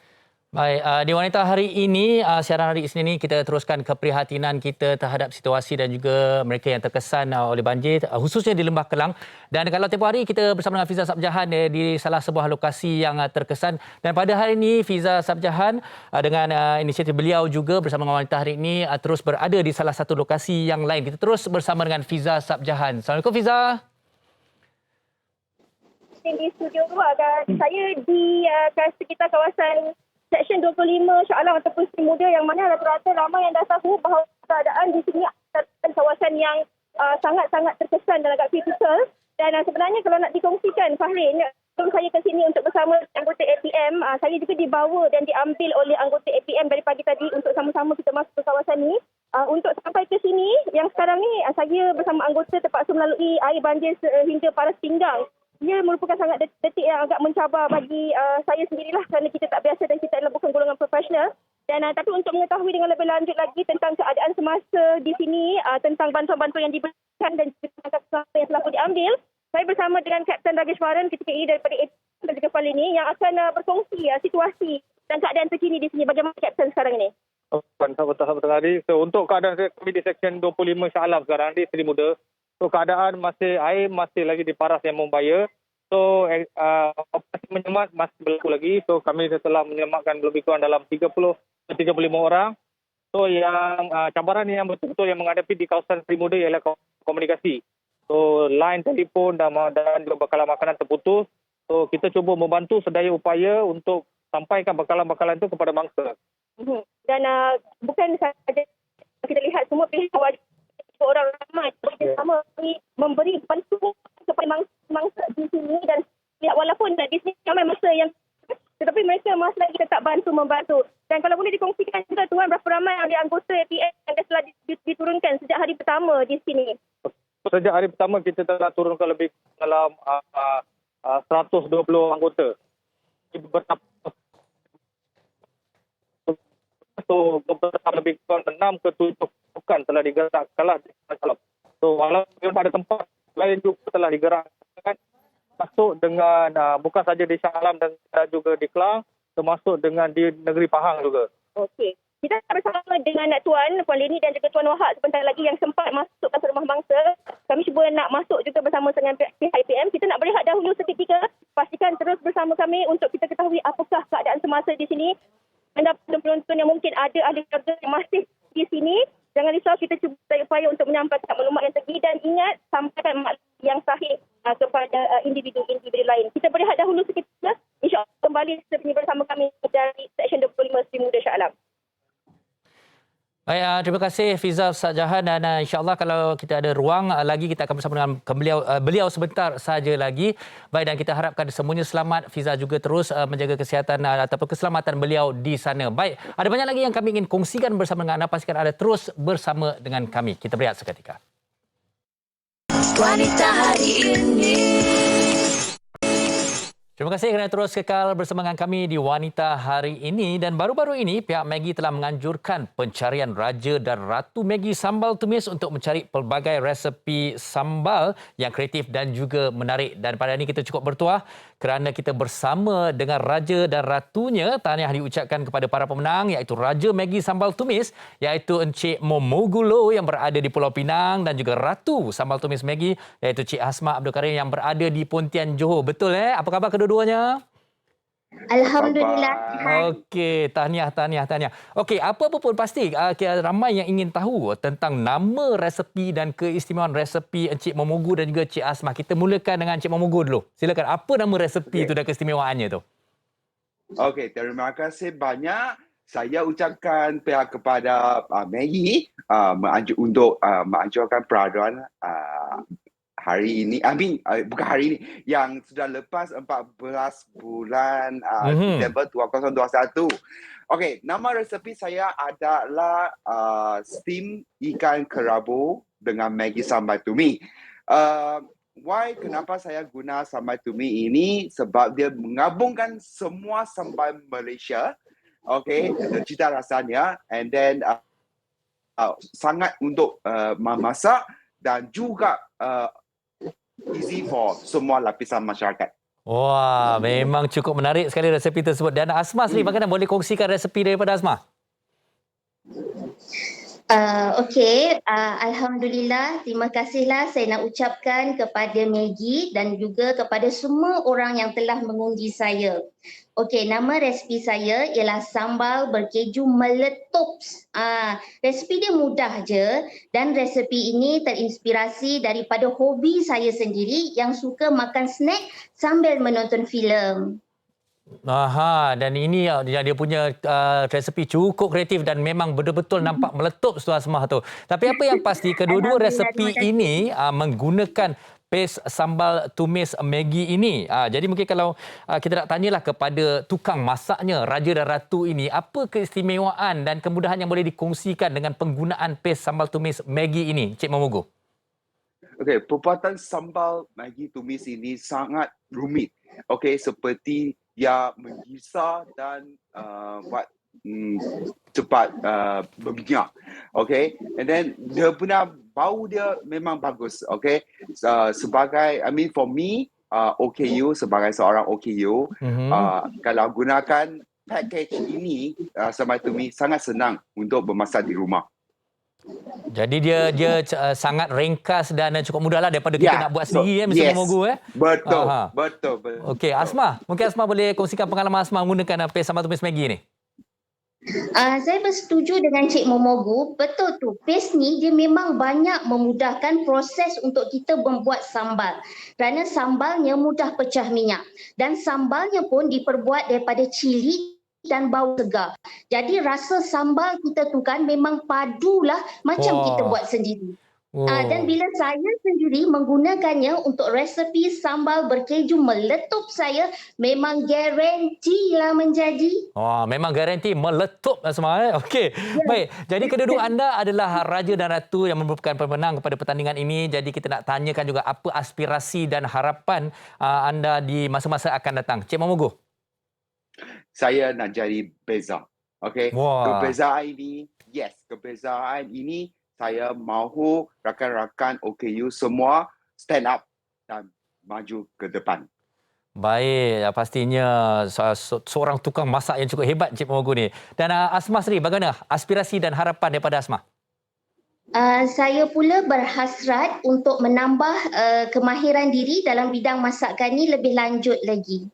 Baik, di Wanita hari ini, siaran hari Isnin ini kita teruskan keprihatinan kita terhadap situasi dan juga mereka yang terkesan oleh banjir, khususnya di Lembah Kelang. Dan kalau tempoh hari kita bersama dengan Fiza Sabjahan di salah sebuah lokasi yang terkesan. Dan pada hari ini Fiza Sabjahan dengan inisiatif beliau juga bersama dengan Wanita hari ini terus berada di salah satu lokasi yang lain. Kita terus bersama dengan Fiza Sabjahan. Assalamualaikum Fiza. Di studio 2 dan saya di sekitar kawasan Seksyen 25 Shah Alam ataupun Sri Muda, yang mana rata-rata ramai yang dah tahu bahawa keadaan di sini adalah kawasan yang sangat-sangat terkesan dan agak kritikal. Dan sebenarnya kalau nak dikongsikan Fahrin, sebelum saya ke sini untuk bersama anggota APM, saya juga dibawa dan diambil oleh anggota APM dari pagi tadi untuk sama-sama kita masuk ke kawasan ini. Untuk sampai ke sini, yang sekarang ni saya bersama anggota terpaksa melalui air banjir sehingga paras pinggang. Ia merupakan sangat detik yang agak mencabar bagi saya sendirilah kerana kita tak biasa dan kita adalah bukan golongan profesional. Dan tapi untuk mengetahui dengan lebih lanjut lagi tentang keadaan semasa di sini, tentang bantuan-bantuan yang diberikan dan juga tentang yang telah diambil, saya bersama dengan Kapten Rageshwaran ketika ini daripada APM dan juga Falini yang akan berkongsi situasi dan keadaan terkini di sini. Bagaimana Kapten sekarang ini? Sahabat-sahabat hari. So, untuk keadaan kami di Seksyen 25 Shah Alam sekarang di Sri Muda, so keadaan air masih lagi di paras yang membahaya. So operasi menyemat masih berlaku lagi. So kami telah menyematkan lebih kurang dalam 30-35 orang. So yang cabaran yang betul-betul yang menghadapi di kawasan Sri Muda ialah komunikasi. So line telefon dan juga bekalan makanan terputus. So kita cuba membantu sedaya upaya untuk sampaikan bekalan-bekalan itu kepada mangsa. Dan bukan sahaja kita lihat semua pihak orang ramai bersama memberi bantuan kepada mangsa di sini, dan walaupun di sini ramai mangsa yang tetapi mereka masih lagi tetap membantu. Dan kalau boleh dikongsikan juga Tuan, berapa ramai yang anggota APM yang telah diturunkan sejak hari pertama di sini? Sejak hari pertama kita telah turunkan lebih dalam 120 anggota. So beberapa lebih kurang 6 ke 7 bukan telah digerakkan. So walaupun pada tempat lain juga telah digerakkan, masuk dengan bukan saja di Shah Alam dan juga di Kelang, termasuk dengan di negeri Pahang juga. Okey. Kita bersama dengan Puan Lini dan juga Tuan Wahab sebentar lagi yang sempat masuk ke rumah bangsa. Kami cuba nak masuk juga bersama dengan pihak IPM. Kita nak berehat dahulu seketika. Pastikan terus bersama kami untuk kita ketahui apakah keadaan semasa di sini. Anda penonton yang mungkin ada ahli keluarga yang masih di sini, jangan risau, kita cuba upaya untuk menyampaikan maklumat yang terkini dan ingat sampaikan maklumat yang sahih kepada individu-individu lain. Kita berehat dahulu seketika. InsyaAllah Baik, terima kasih Fiza Ustaz Jahan dan insya-Allah kalau kita ada ruang lagi kita akan bersama dengan beliau sebentar saja lagi. Baik, dan kita harapkan semuanya selamat. Fiza juga terus menjaga kesihatan ataupun keselamatan beliau di sana. Baik, ada banyak lagi yang kami ingin kongsikan bersama dengan anda. Pastikan anda terus bersama dengan kami. Kita berehat seketika. Wanita hari ini. Terima kasih kerana terus kekal bersama dengan kami di Wanita Hari Ini. Dan baru-baru ini, pihak Maggi telah menganjurkan pencarian Raja dan Ratu Maggi Sambal Tumis untuk mencari pelbagai resepi sambal yang kreatif dan juga menarik. Dan pada ini kita cukup bertuah kerana kita bersama dengan Raja dan Ratunya. Tahniah diucapkan kepada para pemenang iaitu Raja Maggi Sambal Tumis iaitu Encik Momogulo yang berada di Pulau Pinang dan juga Ratu Sambal Tumis Maggi iaitu Cik Hasma Abdul Karim yang berada di Pontian Johor. Betul Apa khabar kedua-duanya? Alhamdulillah. Okey, tahniah. Okey, apa-apa pun pasti ramai yang ingin tahu tentang nama resepi dan keistimewaan resepi Encik Momogu dan juga Cik Asmah. Kita mulakan dengan Encik Momogu dulu. Silakan, apa nama resepi itu dan keistimewaannya tu? Okey, terima kasih banyak. Saya ucapkan pihak kepada Maggi untuk menganjurkan peraduan hari ini, bukan hari ini, yang sudah lepas 14 bulan Disember 2021. Okey, nama resepi saya adalah steam ikan kerabu dengan Maggi sambal tumi. Kenapa saya guna sambal tumi ini? Sebab dia menggabungkan semua sambal Malaysia. Okey, cita rasanya, and then sangat untuk memasak dan juga easy for semua lapisan masyarakat. Wah, memang cukup menarik sekali resepi tersebut. Dan Asmah sendiri, bagaimana boleh kongsikan resepi daripada Asmah? Okey, Alhamdulillah, terima kasihlah saya nak ucapkan kepada Maggi dan juga kepada semua orang yang telah mengundi saya. Okey, nama resipi saya ialah sambal berkeju meletup. Resipi dia mudah je dan resipi ini terinspirasi daripada hobi saya sendiri yang suka makan snack sambil menonton filem. Dan ini dia punya resepi cukup kreatif dan memang betul-betul nampak meletup Tuan Asmah tu. Tapi apa yang pasti kedua-dua resepi ini menggunakan paste sambal tumis Maggi ini. Jadi mungkin kalau kita nak tanyalah kepada tukang masaknya, Raja dan Ratu ini, apa keistimewaan dan kemudahan yang boleh dikongsikan dengan penggunaan paste sambal tumis Maggi ini, Cik Momogu? Okey, pembuatan sambal Maggi tumis ini sangat rumit. Okey, seperti dia menggisa dan buat cepat berminyak. Okay, and then dia punya bau dia memang bagus. Okay, for me, OKU sebagai seorang OKU, kalau gunakan package ini sambal tumi sangat senang untuk memasak di rumah. Jadi dia sangat ringkas dan cukup mudahlah daripada kita nak buat sendiri Mr. Momogu Betul. Okey, Asmah, mungkin Asmah boleh kongsikan pengalaman Asmah menggunakan paste sambal tumis Maggi ni. Saya bersetuju dengan Cik Momogu. Betul tu, paste ni dia memang banyak memudahkan proses untuk kita membuat sambal. Kerana sambalnya mudah pecah minyak dan sambalnya pun diperbuat daripada cili dan bau segar. Jadi rasa sambal kita tu kan memang padulah macam kita buat sendiri. Dan bila saya sendiri menggunakannya untuk resepi sambal berkeju meletup saya, memang garantilah menjadi. Memang garanti meletup semua. Okey. Baik. Jadi kedua-dua anda adalah Raja dan Ratu yang merupakan pemenang kepada pertandingan ini. Jadi kita nak tanyakan juga apa aspirasi dan harapan anda di masa-masa akan datang. Cik Momogu. Saya nak jadi beza. Okey. Kebezaan ini saya mahu rakan-rakan OKU semua stand up dan maju ke depan. Baik, pastinya seorang tukang masak yang cukup hebat Cik Momogu ni. Dan Asmah sendiri, bagaimana aspirasi dan harapan daripada Asmah? Saya pula berhasrat untuk menambah kemahiran diri dalam bidang masakan ni lebih lanjut lagi.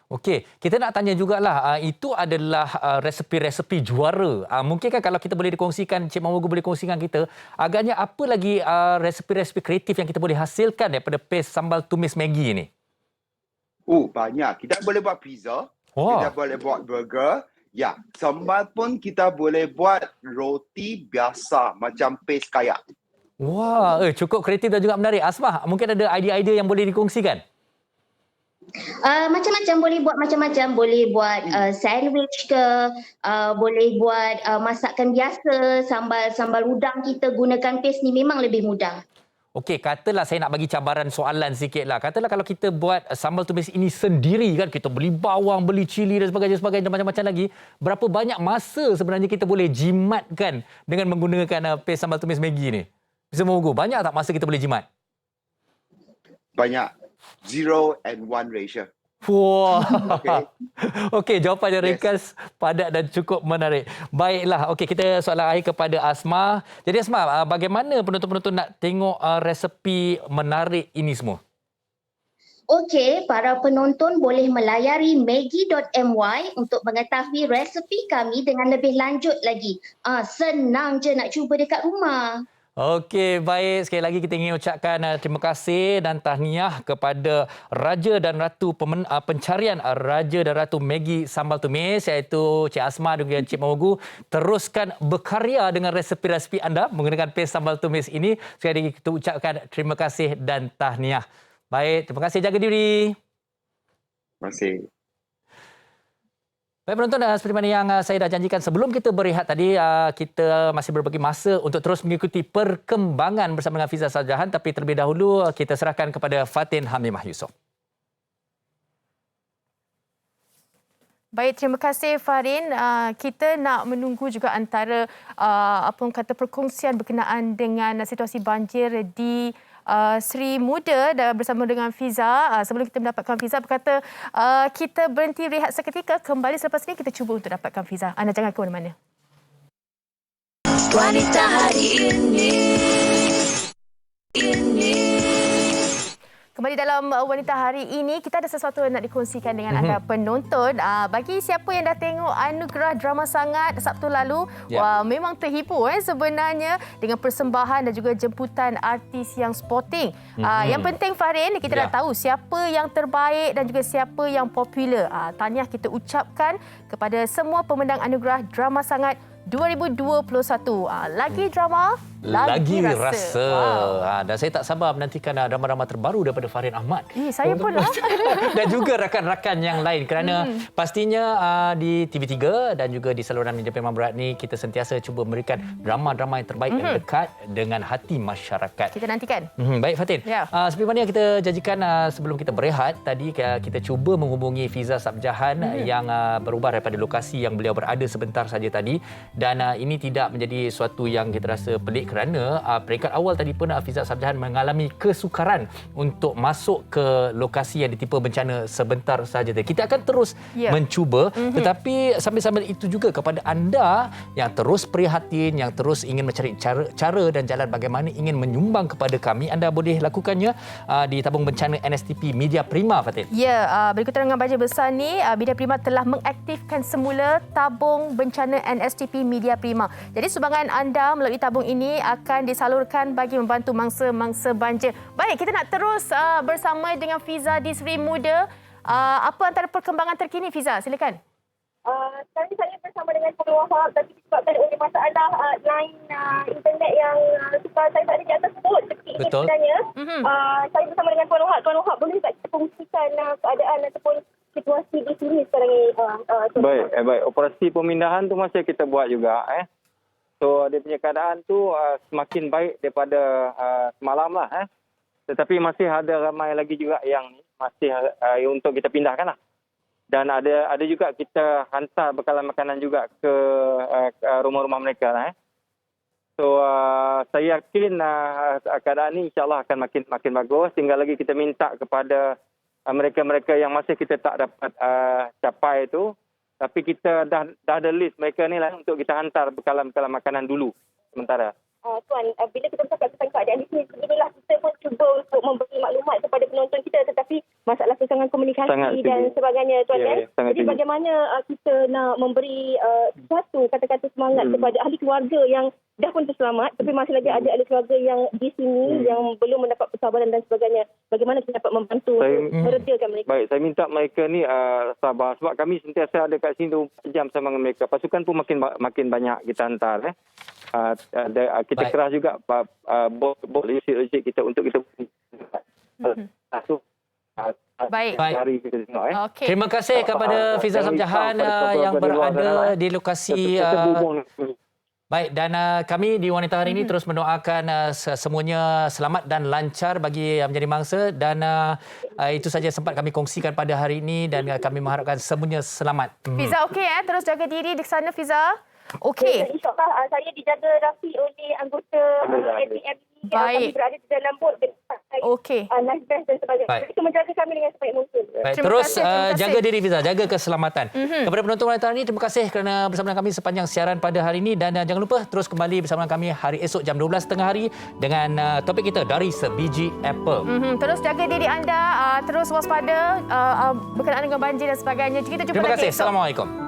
Okey, kita nak tanya jugalah, itu adalah resepi-resepi juara. Mungkinkah kalau kita boleh dikongsikan, Cik Momogu boleh kongsikan kita, agaknya apa lagi resepi-resepi kreatif yang kita boleh hasilkan daripada paste sambal tumis Maggi ni? Banyak. Kita boleh buat pizza, kita boleh buat burger, Ya, sambal pun kita boleh buat roti biasa macam paste kaya. Wah, cukup kreatif dan juga menarik. Asmah, mungkin ada idea-idea yang boleh dikongsikan? Macam-macam, boleh buat macam-macam. Boleh buat sandwich ke, boleh buat masakan biasa, sambal udang kita gunakan paste ni memang lebih mudah. Okey, katalah saya nak bagi cabaran soalan sikitlah. Katalah kalau kita buat sambal tumis ini sendiri kan, kita beli bawang, beli cili dan sebagainya dan macam-macam lagi. Berapa banyak masa sebenarnya kita boleh jimatkan dengan menggunakan paste sambal tumis Maggi ni? Bisa Mogu, banyak tak masa kita boleh jimat? Banyak. 0 and 1 ratio. Wah. Okey, jawapan yang ringkas, padat dan cukup menarik. Baiklah, okey, kita soalan akhir kepada Asmah. Jadi Asmah, bagaimana penonton-penonton nak tengok resepi menarik ini semua? Okey, para penonton boleh melayari maggi.my untuk mengetahui resepi kami dengan lebih lanjut lagi. Senang je nak cuba dekat rumah. Okey, baik. Sekali lagi kita ingin ucapkan terima kasih dan tahniah kepada Raja dan Ratu pencarian Raja dan Ratu Maggi Sambal Tumis, iaitu Cik Asmah dan juga Cik Mogu. Teruskan berkarya dengan resepi-resepi anda menggunakan paste sambal tumis ini. Sekali lagi kita ucapkan terima kasih dan tahniah. Baik, terima kasih. Jaga diri. Terima kasih. Baik penonton, seperti mana yang saya dah janjikan sebelum kita berehat tadi, kita masih berbagi masa untuk terus mengikuti perkembangan bersama dengan Fiza Sarjahan. Tapi terlebih dahulu kita serahkan kepada Fatin Hamimah Yusof. Baik, terima kasih Farin. Kita nak menunggu juga antara perkongsian berkenaan dengan situasi banjir di Seri Muda bersama dengan Fiza. Sebelum kita mendapatkan Fiza berkata kita berhenti rehat seketika, kembali selepas ini kita cuba untuk dapatkan Fiza. Anda jangan ke mana-mana. Wanita hari ini. Kembali dalam Wanita Hari ini, kita ada sesuatu yang nak dikongsikan dengan anda penonton. Bagi siapa yang dah tengok Anugerah Drama Sangat Sabtu lalu, wah, memang terhibur sebenarnya dengan persembahan dan juga jemputan artis yang sporting. Yang penting Farin, kita dah tahu siapa yang terbaik dan juga siapa yang popular. Tahniah kita ucapkan kepada semua pemenang Anugerah Drama Sangat 2021. Lagi drama, lagi rasa. Dan saya tak sabar menantikan drama-drama terbaru daripada Farin Ahmad. Saya pun lah. Dan juga rakan-rakan yang lain. Kerana pastinya di TV3 dan juga di saluran media Prima Berat ni, kita sentiasa cuba memberikan drama-drama yang terbaik yang dekat dengan hati masyarakat. Kita nantikan. Baik Fatin. Seperti mana yang kita janjikan sebelum kita berehat, tadi kita cuba menghubungi Fiza Sarjahan yang berubah daripada lokasi yang beliau berada sebentar saja tadi. Dan ini tidak menjadi suatu yang kita rasa pelik kerana peringkat awal tadi pun Fiza Sarjahan mengalami kesukaran untuk masuk ke lokasi yang ditimpa bencana sebentar saja. Kita akan terus mencuba, tetapi sambil-sambil itu juga kepada anda yang terus prihatin, yang terus ingin mencari cara dan jalan bagaimana ingin menyumbang kepada kami, anda boleh lakukannya di tabung bencana NSTP Media Prima, Fatin. Berikutan dengan baja besar ni, Media Prima telah mengaktifkan semula tabung bencana NSTP Media Prima. Jadi sumbangan anda melalui tabung ini akan disalurkan bagi membantu mangsa-mangsa banjir. Baik, kita nak terus bersama dengan Fiza di Seri Muda. Apa antara perkembangan terkini, Fiza? Silakan. Sekarang saya bersama dengan Puan Wahab, tapi disebabkan oleh masalah line internet yang saya tak ada di atas sebut detik ini sebenarnya. Saya bersama dengan Puan Wahab. Puan Wahab, boleh tak kita kongsikan keadaan ataupun situasi di sini sekarang ini? Baik. Operasi pemindahan tu masih kita buat juga. So dia punya keadaan tu semakin baik daripada semalam lah. Tetapi masih ada ramai lagi juga yang masih untuk kita pindahkan lah. Dan ada juga kita hantar bekalan makanan juga ke rumah-rumah mereka lah. So saya yakin keadaan ni insyaAllah akan makin bagus. Tinggal lagi kita minta kepada mereka-mereka yang masih kita tak dapat capai itu, tapi kita dah ada list mereka ni lah untuk kita hantar bekalan-bekalan makanan dulu sementara. Tuan, bila kita bercakap tentang keadaan di sini, inilah kita pun cuba untuk memberi maklumat kepada penonton kita, tetapi masalah kesangan komunikasi dan sebagainya, Tuan. Jadi bagaimana kita nak memberi satu kata-kata semangat kepada ahli keluarga yang dah pun terselamat, tapi masih lagi ada ahli keluarga yang di sini yang belum mendapat persabaran dan sebagainya. Bagaimana kita dapat membantu meredakan mereka? Baik, saya minta mereka ni sabar sebab kami sentiasa ada kat sini 24 jam sama dengan mereka. Pasukan pun makin banyak kita hantar. Kita keras juga bos logistik kita untuk kita Baik. Okay. Terima kasih kepada Fiza Samjahan yang berada di lokasi. Baik, dan kami di Wanita Hari ini terus mendoakan semuanya selamat dan lancar bagi yang menjadi mangsa, dan itu saja sempat kami kongsikan pada hari ini, dan kami mengharapkan semuanya selamat. Fiza okey terus jaga diri di sana Fiza. Okey. InsyaAllah saya dijaga rapi oleh anggota ATM ini. Kami berada di dalam bot. Okey. Nice best dan sebagainya. Itu menjaga kami dengan sebaik mungkin. Baik, terus jaga diri Fiza, jaga keselamatan. Kepada penonton Wanita Hari ini, terima kasih kerana bersama dengan kami sepanjang siaran pada hari ini, dan jangan lupa terus kembali bersama dengan kami hari esok jam 12.30 hari dengan topik kita dari sebiji apple. Terus jaga diri anda, terus waspada berkenaan dengan banjir dan sebagainya. Kita jumpa Terima lagi kasih. esok. Assalamualaikum.